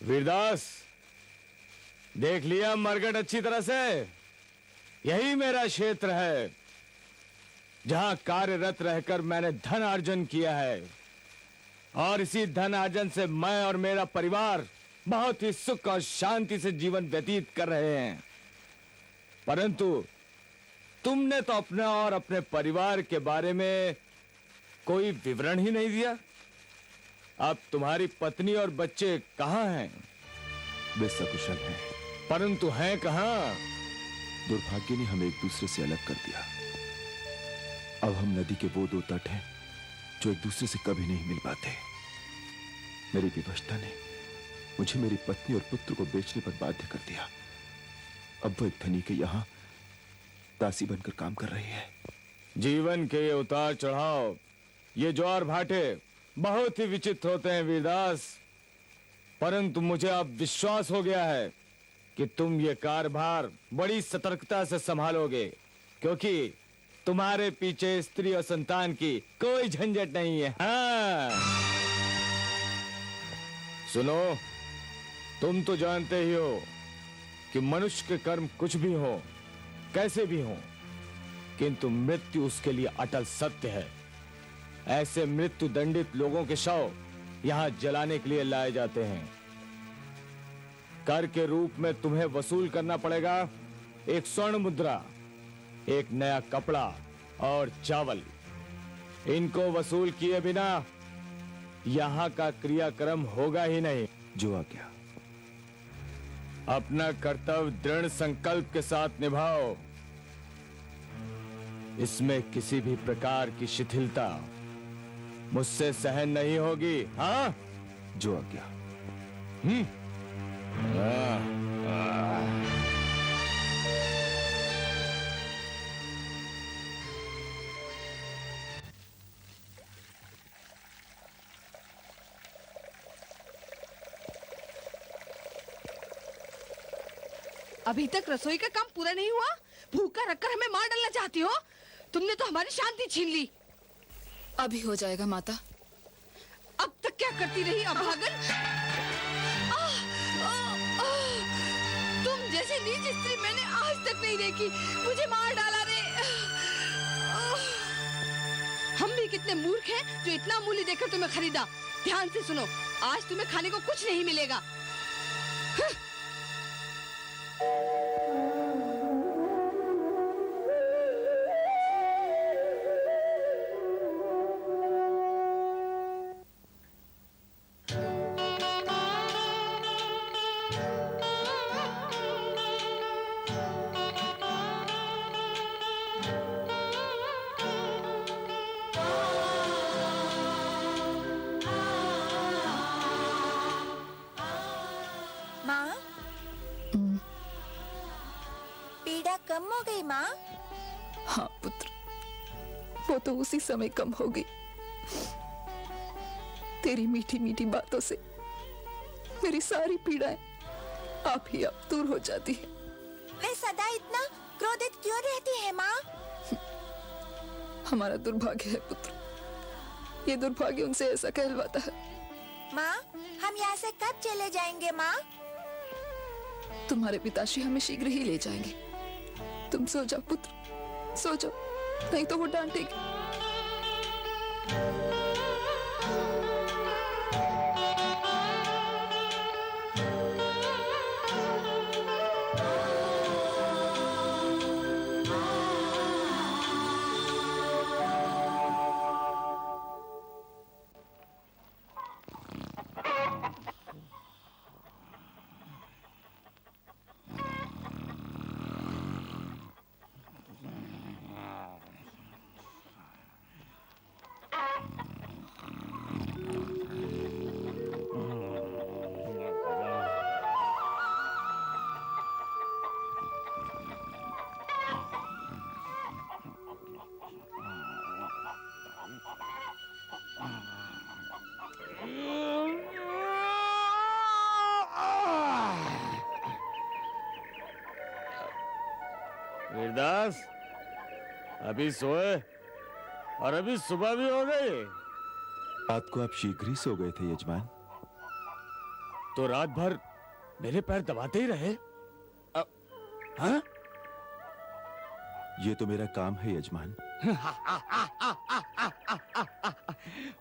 वीरदास, देख लिया मरकट अच्छी तरह से। यही मेरा क्षेत्र है जहां कार्यरत रहकर मैंने धन अर्जन किया है, और इसी धन अर्जन से मैं और मेरा परिवार बहुत ही सुख और शांति से जीवन व्यतीत कर रहे हैं। परंतु तुमने तो अपने और अपने परिवार के बारे में कोई विवरण ही नहीं दिया। अब तुम्हारी पत्नी और बच्चे कहाँ हैं? वे सकुशल हैं। परंतु हैं कहाँ? दुर्भाग्य ने हमें एक दूसरे से अलग कर दिया। अब हम नदी के वो दो तट हैं जो एक दूसरे से कभी नहीं मिल पाते। मेरी विवशता ने मुझे मेरी पत्नी और पुत्र को बेचने पर बाध्य कर दिया। अब वो एक धनी के यहां दासी बनकर काम कर रही है। जीवन के ये उतार चढ़ाव, ये ज्वार भाटे बहुत ही विचित्र होते हैं वीरदास। परंतु मुझे अब विश्वास हो गया है कि तुम ये कारभार बड़ी सतर्कता से संभालोगे, क्योंकि तुम्हारे पीछे स्त्री और संतान की कोई झंझट नहीं है। हाँ, सुनो, तुम तो जानते ही हो कि मनुष्य के कर्म कुछ भी हो, कैसे भी हो, किंतु मृत्यु उसके लिए अटल सत्य है। ऐसे मृत्यु दंडित लोगों के शव यहां जलाने के लिए लाए जाते हैं। कर के रूप में तुम्हें वसूल करना पड़ेगा एक स्वर्ण मुद्रा, एक नया कपड़ा और चावल। इनको वसूल किए बिना यहां का क्रियाक्रम होगा ही नहीं। जो आ गया। अपना कर्तव्य दृढ़ संकल्प के साथ निभाओ। इसमें किसी भी प्रकार की शिथिलता मुझसे सहन नहीं होगी। हाँ, जो आ गया। अभी तक रसोई का काम पूरा नहीं हुआ? भूखा रखकर हमें मार डालना चाहती हो? तुमने तो हमारी शांति छीन ली। अभी हो जाएगा माता। अब तक क्या करती रही अभागन? तुम जैसी नीच स्त्री मैंने आज तक नहीं देखी। मुझे मार डाला रे। हम भी कितने मूर्ख हैं जो इतना मूल्य देकर तुम्हें खरीदा। ध्यान से सुनो, आज तुम्हें खाने को कुछ नहीं मिलेगा। कम हो गई माँ? हाँ पुत्र, वो तो उसी समय कम हो गई। तेरी मीठी मीठी बातों से मेरी सारी पीड़ाएं आप ही आप दूर हो जाती है। वे सदा इतना क्रोधित क्यों रहती है माँ? हमारा दुर्भाग्य है पुत्र, ये दुर्भाग्य उनसे ऐसा कहलवाता है। माँ, हम यहाँ से कब चले जाएंगे माँ? तुम्हारे पिताश्री हमें शीघ्र ही ले जाएंगे। तुम सो जाओ पुत्र, सो जाओ, नहीं तो वो डांटेगी। वीरदास, अभी सोए और अभी सुबह भी हो गई। रात को आप शीघ्र ही सो गए थे यजमान। तो रात भर मेरे पैर दबाते ही रहे। हाँ? ये तो मेरा काम है यजमान।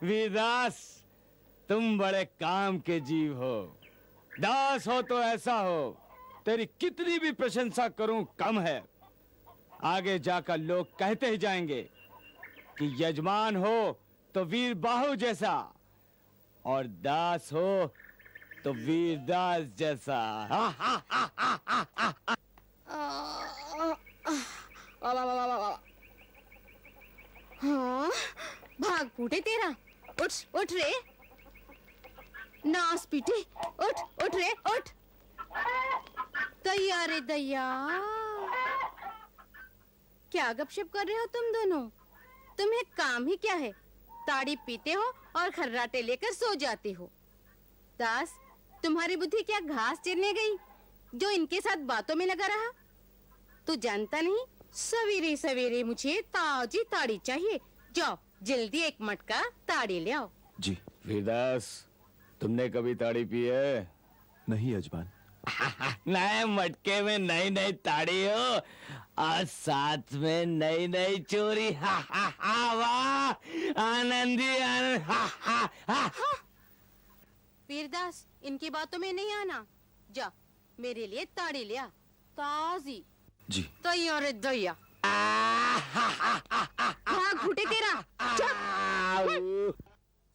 वीरदास, तुम बड़े काम के जीव हो। दास हो तो ऐसा हो, तेरी कितनी भी प्रशंसा करूं कम है। आगे जाकर लोग कहते ही जाएंगे कि यजमान हो तो वीर बाहु जैसा, और दास हो तो वीरदास जैसा। हाँ, भाग फूटे तेरा। उठ उठ रे, नास पीटे। उठ उठ रे उठ। दैया रे दैया, क्या गपशप कर रहे हो तुम दोनों? तुम्हें काम ही क्या है? ताड़ी पीते हो और खर्राटे लेकर सो जाते हो। दास, तुम्हारी बुद्धि क्या घास चरने गई जो इनके साथ बातों में लगा रहा? तू जानता नहीं, सवेरे सवेरे मुझे ताजी ताड़ी चाहिए। जाओ जल्दी एक मटका ताड़ी ले आओ। जी। वीरदास, तुमने कभी ताड़ी पी है? नहीं यजमान। नए मटके में नई नई ताड़ी हो और साथ में नई नई चोरी। हा हा हा, वाह आनंदी आनंद। हा हा हा। वीरदास, इनकी बातों में नहीं आना। जा मेरे लिए ताड़ी ले आ, ताजी। जी। दैया रे दैया, भाग फूटे तेरा।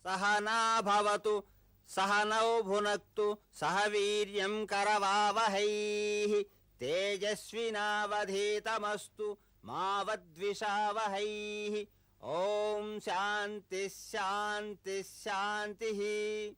सहना भवतु सहनौ भुनक्तु सह वीर्यं करवावहै तेजस्विनावधीतमस्तु मा वद्विषावहै। ओम शांति शांति शांति।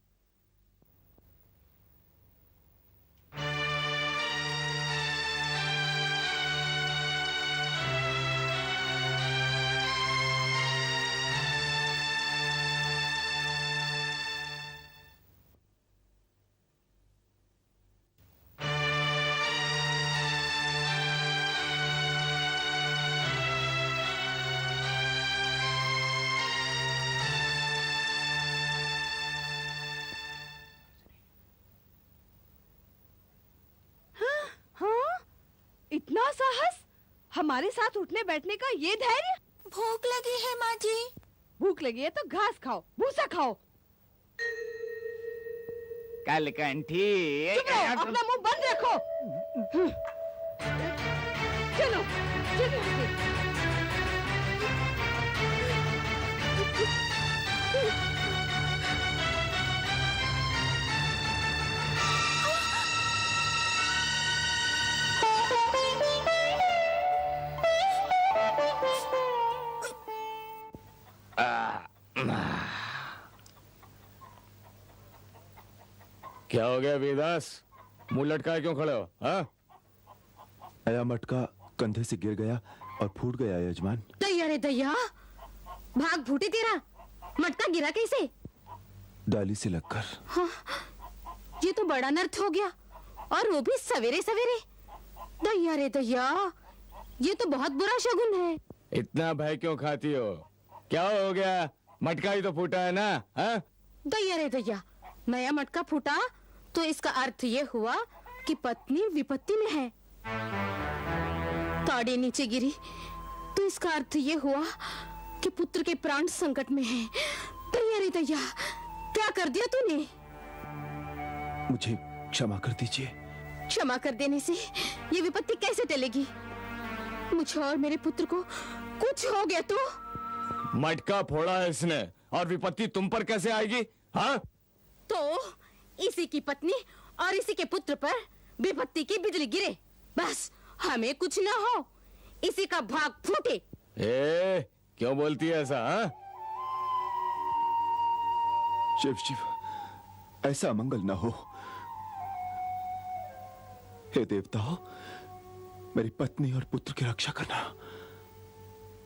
इतना साहस, हमारे साथ उठने बैठने का ये धैर्य। भूख लगी है माँ जी। भूख लगी है तो घास खाओ, भूसा खाओ। कलकंठी, चुप रहो, अपना मुंह बंद रखो। चलो चलो। क्या हो गया वीरदास? मुंह लटकाए क्यों खड़े हो? हाँ? आया मटका कंधे से गिर गया और फूट गया यजमान। दैया रे दैया, भाग फूटे तेरा। मटका गिरा कैसे? डाली से लगकर। हाँ, ये तो बड़ा नर्थ हो गया, और वो भी सवेरे सवेरे। दैया रे दैया, ये तो बहुत बुरा शगुन है। इतना भय क्यों खाती हो? क्या हो गया? मटका ही तो फूटा है ना? हाँ? दैया रे दैया, नया मटका फूटा तो इसका अर्थ ये हुआ कि पत्नी विपत्ति में है। ताड़ी नीचे गिरी तो इसका अर्थ ये हुआ कि पुत्र के प्राण संकट में हैं। दैया रे दैया, क्या कर दिया तूने? मुझे क्षमा कर दीजिए। क्षमा कर देने से ये विपत्ति कैसे टलेगी? मुझे और मेरे पुत्र को कुछ हो गया तो? मटका फोड़ा है इसने, और विपत्ति तुम पर कैसे आएगी? हाँ? तो इसी की पत्नी और इसी के पुत्र पर विपत्ति की बिजली गिरे, बस हमें कुछ ना हो, इसी का भाग फूटे। क्यों बोलती है ऐसा? हाँ? शिव शिव, ऐसा मंगल ना हो। हे देवताओ, मेरी पत्नी और पुत्र की रक्षा करना।